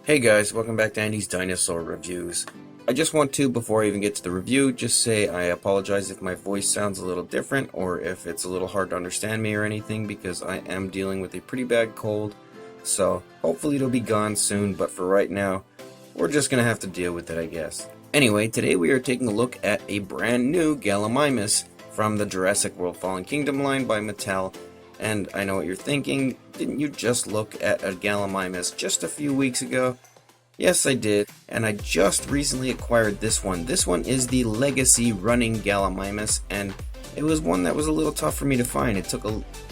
Hey guys, welcome back to Andy's Dinosaur Reviews. I just want to, before I even get to the review, just say I apologize if my voice sounds a little different or if it's a little hard to understand me or anything, because I am dealing with a pretty bad cold, so hopefully it'll be gone soon, but for right now, we're just gonna have to deal with it, I guess. Anyway, today we are taking a look at a brand new Gallimimus from the Jurassic World Fallen Kingdom line by Mattel. And I know what you're thinking, didn't you just look at a Gallimimus just a few weeks ago? Yes, I did, and I just recently acquired this one. This one is the Legacy running Gallimimus, and it was one that was a little tough for me to find. It took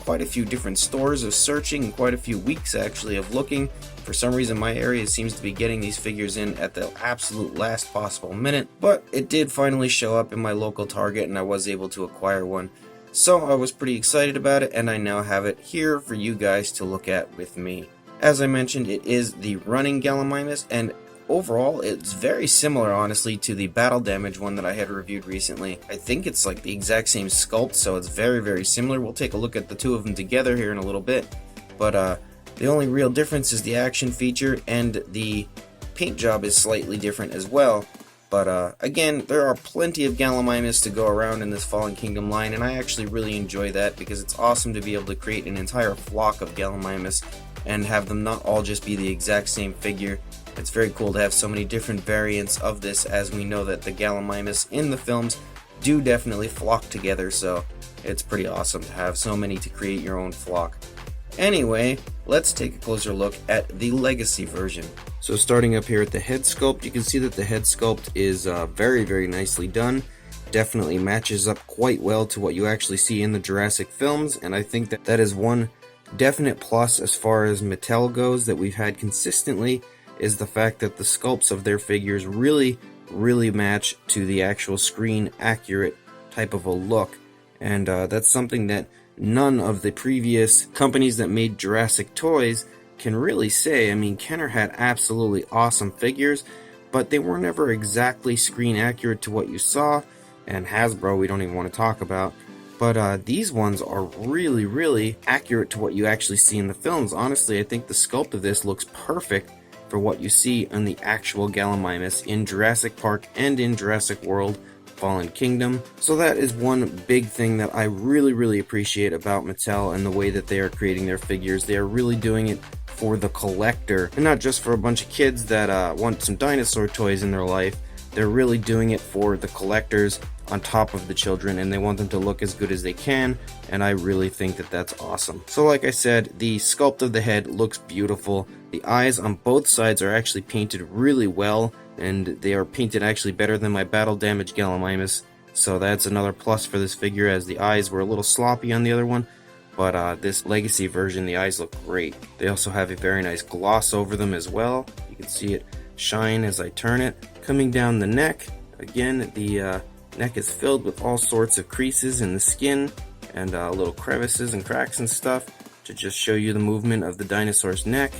quite a few different stores of searching and quite a few weeks actually of looking. For some reason my area seems to be getting these figures in at the absolute last possible minute, but it did finally show up in my local Target and I was able to acquire one. So I was pretty excited about it, and I now have it here for you guys to look at with me. As I mentioned, it is the running Gallimimus, and overall it's very similar honestly to the battle damage one that I had reviewed recently. I think it's like the exact same sculpt, so it's very similar. We'll take a look at the two of them together here in a little bit, but the only real difference is the action feature, and the paint job is slightly different as well. But again, there are plenty of Gallimimus to go around in this Fallen Kingdom line, and I actually really enjoy that because it's awesome to be able to create an entire flock of Gallimimus and have them not all just be the exact same figure. It's very cool to have so many different variants of this, as we know that the Gallimimus in the films do definitely flock together, so it's pretty awesome to have so many to create your own flock. Anyway, let's take a closer look at the Legacy version. So starting up here at the head sculpt, you can see that the head sculpt is very nicely done. Definitely matches up quite well to what you actually see in the Jurassic films, and I think that that is one definite plus as far as Mattel goes that we've had consistently, is the fact that the sculpts of their figures really match to the actual screen accurate type of a look, and that's something that none of the previous companies that made Jurassic toys can really say. I mean, Kenner had absolutely awesome figures, but they were never exactly screen accurate to what you saw, and Hasbro we don't even want to talk about. But these ones are really accurate to what you actually see in the films. Honestly, I think the sculpt of this looks perfect for what you see on the actual Gallimimus in Jurassic Park and in Jurassic World Fallen Kingdom. So that is one big thing that I really appreciate about Mattel and the way that they are creating their figures. They are really doing it for the collector, and not just for a bunch of kids that want some dinosaur toys in their life. They're really doing it for the collectors on top of the children, and they want them to look as good as they can, and I really think that that's awesome. So like I said, the sculpt of the head looks beautiful. The eyes on both sides are actually painted really well, and they are painted actually better than my battle damage Gallimimus, so that's another plus for this figure, as the eyes were a little sloppy on the other one. But this Legacy version, the eyes look great. They also have a very nice gloss over them as well. You can see it shine as I turn it. Coming down the neck, again, the neck is filled with all sorts of creases in the skin and little crevices and cracks and stuff to just show you the movement of the dinosaur's neck.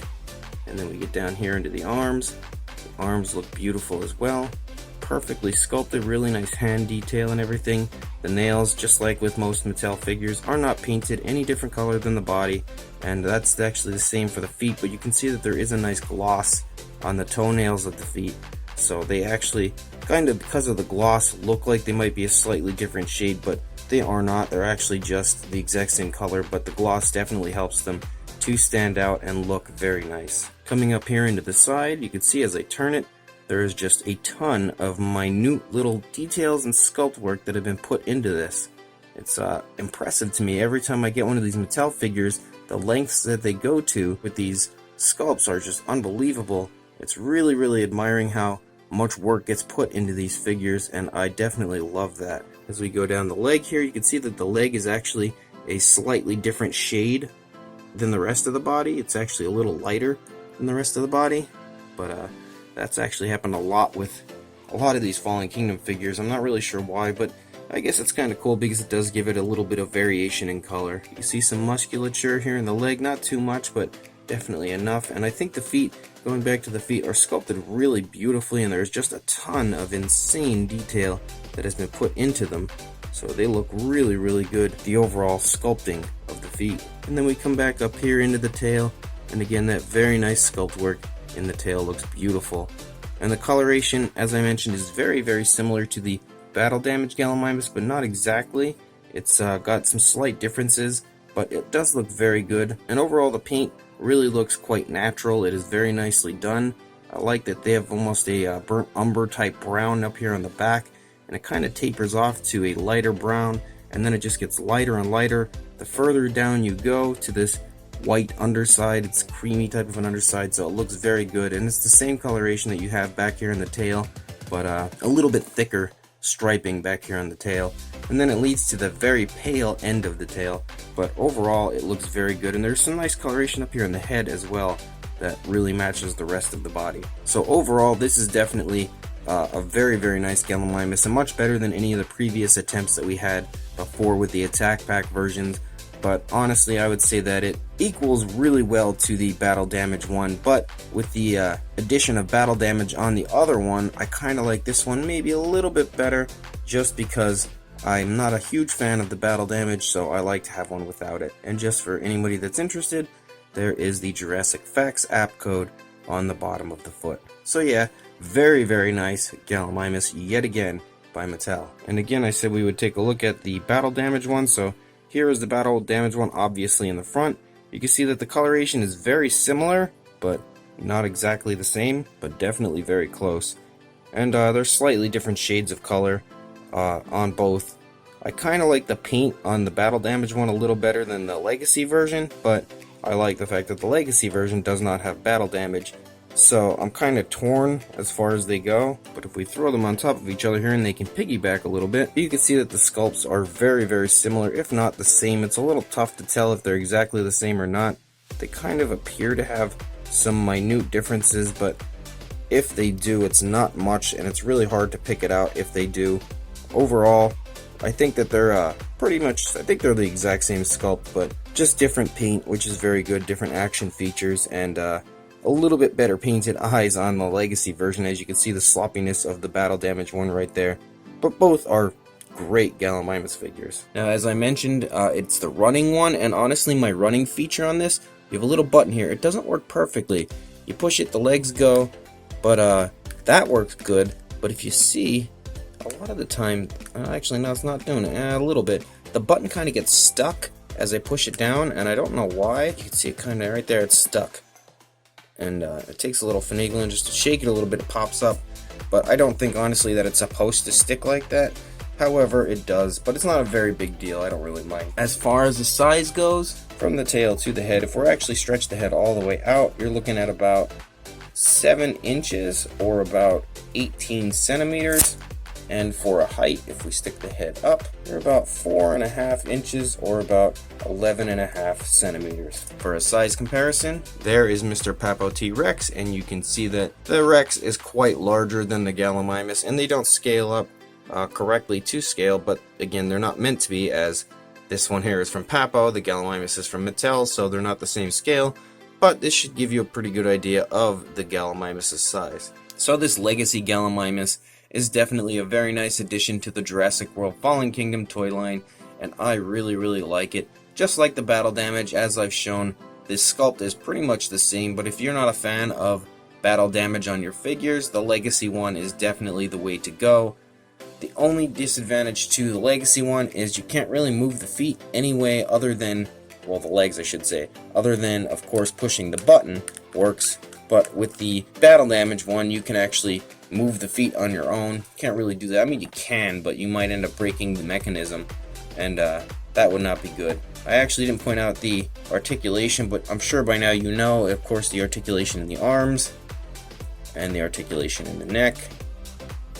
And then we get down here into the arms. The arms look beautiful as well. Perfectly sculpted, really nice hand detail and everything. The nails, just like with most Mattel figures, are not painted any different color than the body, and that's actually the same for the feet, but you can see that there is a nice gloss on the toenails of the feet. So they actually, kind of because of the gloss, look like they might be a slightly different shade, but they are not. They're actually just the exact same color, but the gloss definitely helps them to stand out and look very nice. Coming up here into the side, you can see as I turn it, there is just a ton of minute little details and sculpt work that have been put into this. It's impressive to me. Every time I get one of these Mattel figures, the lengths that they go to with these sculpts are just unbelievable. It's really admiring how much work gets put into these figures, and I definitely love that. As we go down the leg here, you can see that the leg is actually a slightly different shade than the rest of the body. It's actually a little lighter than the rest of the body, but that's actually happened a lot with a lot of these Fallen Kingdom figures. I'm not really sure why, but I guess it's kind of cool because it does give it a little bit of variation in color. You see some musculature here in the leg, not too much, but definitely enough. And I think the feet, going back to the feet, are sculpted really beautifully, and there's just a ton of insane detail that has been put into them. So they look really good, the overall sculpting of the feet. And then we come back up here into the tail, and again, that very nice sculpt work in the tail looks beautiful. And the coloration, as I mentioned, is very, very similar to the Battle Damage Gallimimus, but not exactly. It's got some slight differences, but it does look very good. And overall, the paint really looks quite natural. It is very nicely done. I like that they have almost a burnt umber type brown up here on the back, and it kind of tapers off to a lighter brown, and then it just gets lighter and lighter the further down you go to this white underside. It's creamy type of an underside, so it looks very good, and it's the same coloration that you have back here in the tail, but a little bit thicker striping back here on the tail. And then it leads to the very pale end of the tail, but overall it looks very good. And there's some nice coloration up here in the head as well that really matches the rest of the body. So overall, this is definitely a very, very nice Gallimimus, and much better than any of the previous attempts that we had before with the attack pack versions. But honestly, I would say that it equals really well to the Battle Damage one, but with the addition of Battle Damage on the other one, I kind of like this one maybe a little bit better, just because I'm not a huge fan of the Battle Damage, so I like to have one without it. And just for anybody that's interested, there is the Jurassic Facts app code on the bottom of the foot. So yeah, very, very nice Gallimimus yet again by Mattel. And again, I said we would take a look at the Battle Damage one, so here is the Battle Damage one, obviously in the front. You can see that the coloration is very similar, but not exactly the same, but definitely very close. And there's slightly different shades of color on both. I kind of like the paint on the Battle Damage one a little better than the Legacy version, but I like the fact that the Legacy version does not have Battle Damage. So I'm kind of torn as far as they go, but if we throw them on top of each other here and they can piggyback a little bit, you can see that the sculpts are very, very similar, if not the same. It's a little tough to tell if they're exactly the same or not. They kind of appear to have some minute differences, but if they do, it's not much, and it's really hard to pick it out if they do. Overall, I think that they're pretty much, I think they're the exact same sculpt, but just different paint, which is very good, different action features, and a little bit better painted eyes on the Legacy version. As you can see the sloppiness of the Battle Damage one right there. But both are great Gallimimus figures. Now, as I mentioned, it's the running one, and honestly, my running feature on this, you have a little button here. It doesn't work perfectly. You push it, the legs go, but that works good. But if you see, a lot of the time, actually no, it's not doing it, a little bit. The button kind of gets stuck as I push it down, and I don't know why. You can see it kind of right there, it's stuck. And it takes a little finagling just to shake it a little bit, it pops up. But I don't think, honestly, that it's supposed to stick like that. However, it does, but it's not a very big deal, I don't really mind. As far as the size goes, from the tail to the head, if we're actually stretch the head all the way out, you're looking at about 7 inches or about 18 centimeters. And for a height, if we stick the head up, you're about 4.5 inches or about 11.5 centimeters. For a size comparison, there is Mr. Papo T-Rex, and you can see that the Rex is quite larger than the Gallimimus, and they don't scale up correctly to scale, but again, they're not meant to be, as this one here is from Papo, the Gallimimus is from Mattel, so they're not the same scale, but this should give you a pretty good idea of the Gallimimus' size. So this Legacy Gallimimus is definitely a very nice addition to the Jurassic World Fallen Kingdom toy line, and I really, really like it. Just like the Battle Damage, as I've shown, this sculpt is pretty much the same, but if you're not a fan of Battle Damage on your figures, the Legacy one is definitely the way to go. The only disadvantage to the Legacy one is you can't really move the feet anyway other than, well, the legs I should say, other than, of course, pushing the button works. But with the Battle Damage one, you can actually move the feet on your own. Can't really do that. I mean, you can, but you might end up breaking the mechanism, and that would not be good. I actually didn't point out the articulation, but I'm sure by now you know, of course, the articulation in the arms, and the articulation in the neck,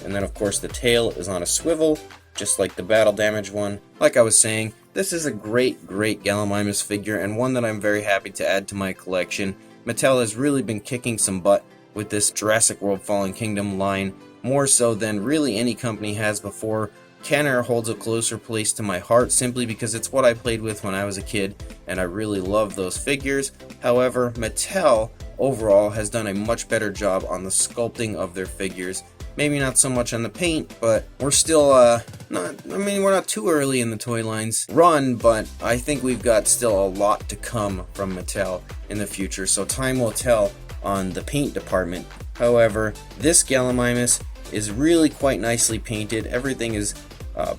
and then, of course, the tail is on a swivel, just like the Battle Damage one. Like I was saying, this is a great, great Gallimimus figure, and one that I'm very happy to add to my collection. Mattel has really been kicking some butt with this Jurassic World Fallen Kingdom line, more so than really any company has before. Kenner holds a closer place to my heart simply because it's what I played with when I was a kid, and I really love those figures. However, Mattel overall has done a much better job on the sculpting of their figures. Maybe not so much on the paint, but we're still we're not too early in the toy line's run, but I think we've got still a lot to come from Mattel in the future, so time will tell on the paint department. However, this Gallimimus is really quite nicely painted. Everything is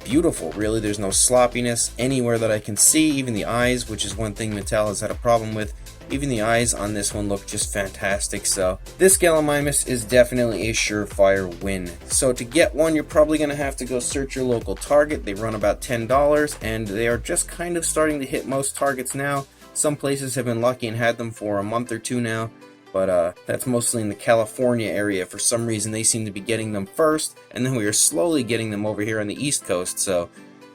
beautiful, really. There's no sloppiness anywhere that I can see. Even the eyes, which is one thing Mattel has had a problem with, even the eyes on this one look just fantastic. So this Gallimimus is definitely a surefire win. So to get one, you're probably going to have to go search your local Target. They run about $10, and they are just kind of starting to hit most Targets now. Some places have been lucky and had them for a month or two now, but that's mostly in the California area. For some reason, they seem to be getting them first, and then we are slowly getting them over here on the East Coast. So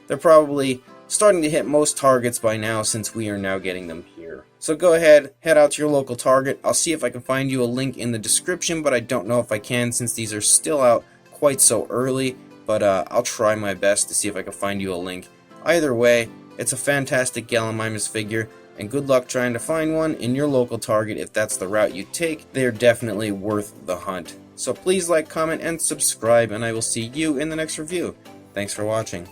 they're probably starting to hit most Targets by now, since we are now getting them here. So go ahead, head out to your local Target. I'll see if I can find you a link in the description, but I don't know if I can since these are still out quite so early. But I'll try my best to see if I can find you a link. Either way, it's a fantastic Gallimimus figure, and good luck trying to find one in your local Target if that's the route you take. They are definitely worth the hunt. So please like, comment, and subscribe, and I will see you in the next review. Thanks for watching.